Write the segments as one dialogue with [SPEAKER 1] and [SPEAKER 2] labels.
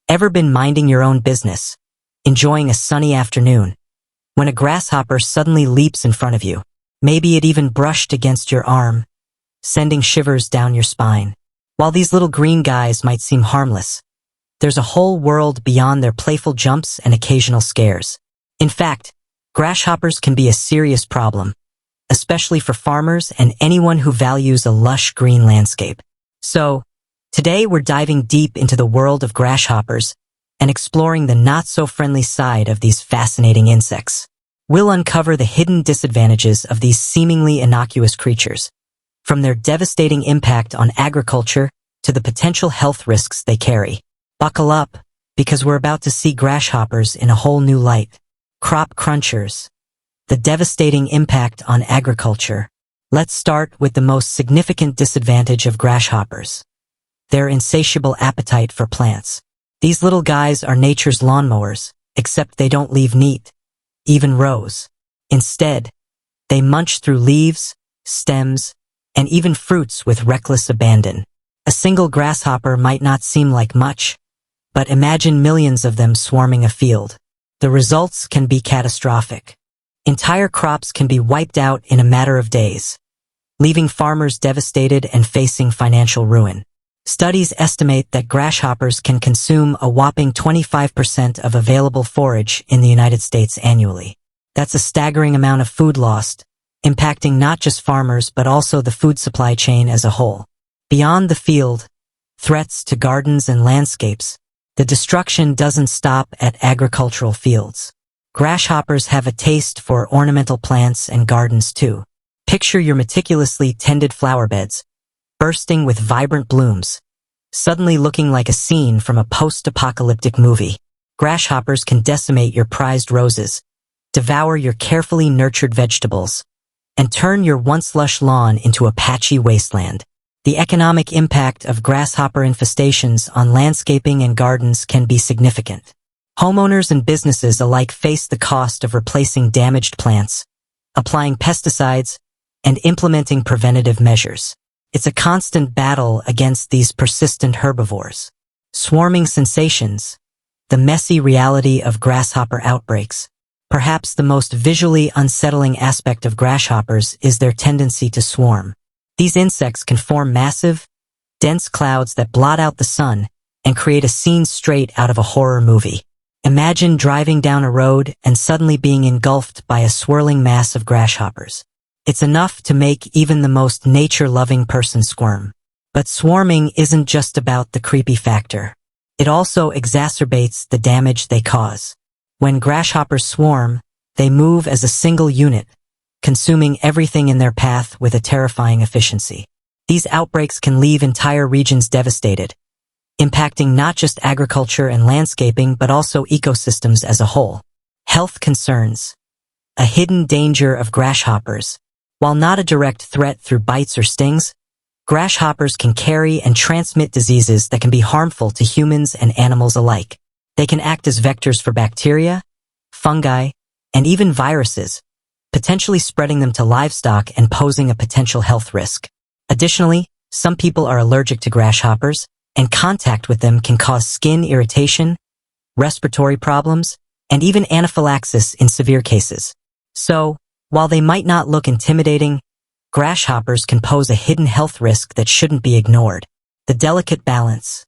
[SPEAKER 1] Ever been minding your own business, enjoying a sunny afternoon, when a grasshopper suddenly leaps in front of you? Maybe it even brushed against your arm, sending shivers down your spine. While these little green guys might seem harmless, there's a whole world beyond their playful jumps and occasional scares. In fact, grasshoppers can be a serious problem, especially for farmers and anyone who values a lush green landscape. So, today we're diving deep into the world of grasshoppers and exploring the not-so-friendly side of these fascinating insects. We'll uncover the hidden disadvantages of these seemingly innocuous creatures, from their devastating impact on agriculture to the potential health risks they carry. Buckle up, because we're about to see grasshoppers in a whole new light. Crop crunchers. The devastating impact on agriculture. Let's start with the most significant disadvantage of grasshoppers: their insatiable appetite for plants. These little guys are nature's lawnmowers, except they don't leave neat, even rows. Instead, they munch through leaves, stems, and even fruits with reckless abandon. A single grasshopper might not seem like much, but imagine millions of them swarming a field. The results can be catastrophic. Entire crops can be wiped out in a matter of days, leaving farmers devastated and facing financial ruin. Studies estimate that grasshoppers can consume a whopping 25% of available forage in the United States annually. That's a staggering amount of food lost, impacting not just farmers but also the food supply chain as a whole. Beyond the field, threats to gardens and landscapes. The destruction doesn't stop at agricultural fields. Grasshoppers have a taste for ornamental plants and gardens too. Picture your meticulously tended flower beds, bursting with vibrant blooms, suddenly looking like a scene from a post-apocalyptic movie. Grasshoppers can decimate your prized roses, devour your carefully nurtured vegetables, and turn your once lush lawn into a patchy wasteland. The economic impact of grasshopper infestations on landscaping and gardens can be significant. Homeowners and businesses alike face the cost of replacing damaged plants, applying pesticides, and implementing preventative measures. It's a constant battle against these persistent herbivores. Swarming sensations. The messy reality of grasshopper outbreaks. Perhaps the most visually unsettling aspect of grasshoppers is their tendency to swarm. These insects can form massive, dense clouds that blot out the sun and create a scene straight out of a horror movie. Imagine driving down a road and suddenly being engulfed by a swirling mass of grasshoppers. It's enough to make even the most nature-loving person squirm. But swarming isn't just about the creepy factor. It also exacerbates the damage they cause. When grasshoppers swarm, they move as a single unit, consuming everything in their path with a terrifying efficiency. These outbreaks can leave entire regions devastated, impacting not just agriculture and landscaping but also ecosystems as a whole. Health concerns. A hidden danger of grasshoppers. While not a direct threat through bites or stings, grasshoppers can carry and transmit diseases that can be harmful to humans and animals alike. They can act as vectors for bacteria, fungi, and even viruses, potentially spreading them to livestock and posing a potential health risk. Additionally, some people are allergic to grasshoppers, and contact with them can cause skin irritation, respiratory problems, and even anaphylaxis in severe cases. So, while they might not look intimidating, grasshoppers can pose a hidden health risk that shouldn't be ignored. The delicate balance.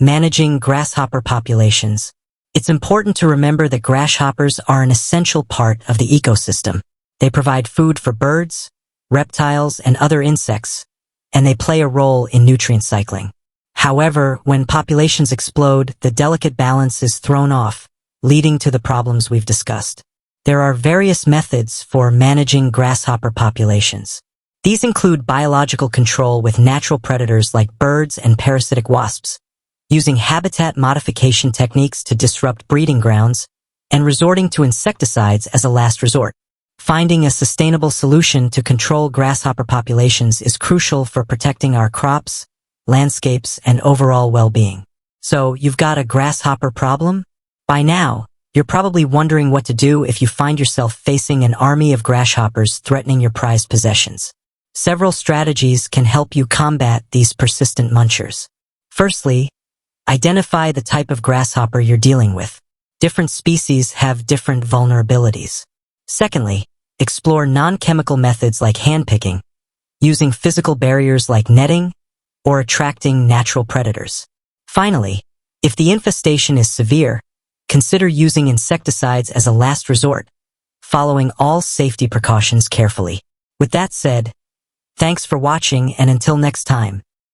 [SPEAKER 1] Managing grasshopper populations. It's important to remember that grasshoppers are an essential part of the ecosystem. They provide food for birds, reptiles, and other insects, and they play a role in nutrient cycling. However, when populations explode, the delicate balance is thrown off, leading to the problems we've discussed. There are various methods for managing grasshopper populations. These include biological control with natural predators like birds and parasitic wasps, using habitat modification techniques to disrupt breeding grounds, and resorting to insecticides as a last resort. Finding a sustainable solution to control grasshopper populations is crucial for protecting our crops, landscapes, and overall well-being. So, you've got a grasshopper problem? By now, you're probably wondering what to do if you find yourself facing an army of grasshoppers threatening your prized possessions. Several strategies can help you combat these persistent munchers. Firstly, Identify the type of grasshopper you're dealing with. Different species have different vulnerabilities. Secondly, explore non-chemical methods like handpicking, using physical barriers like netting, or attracting natural predators. Finally, if the infestation is severe, consider using insecticides as a last resort, following all safety precautions carefully. With that said, thanks for watching, and until next time.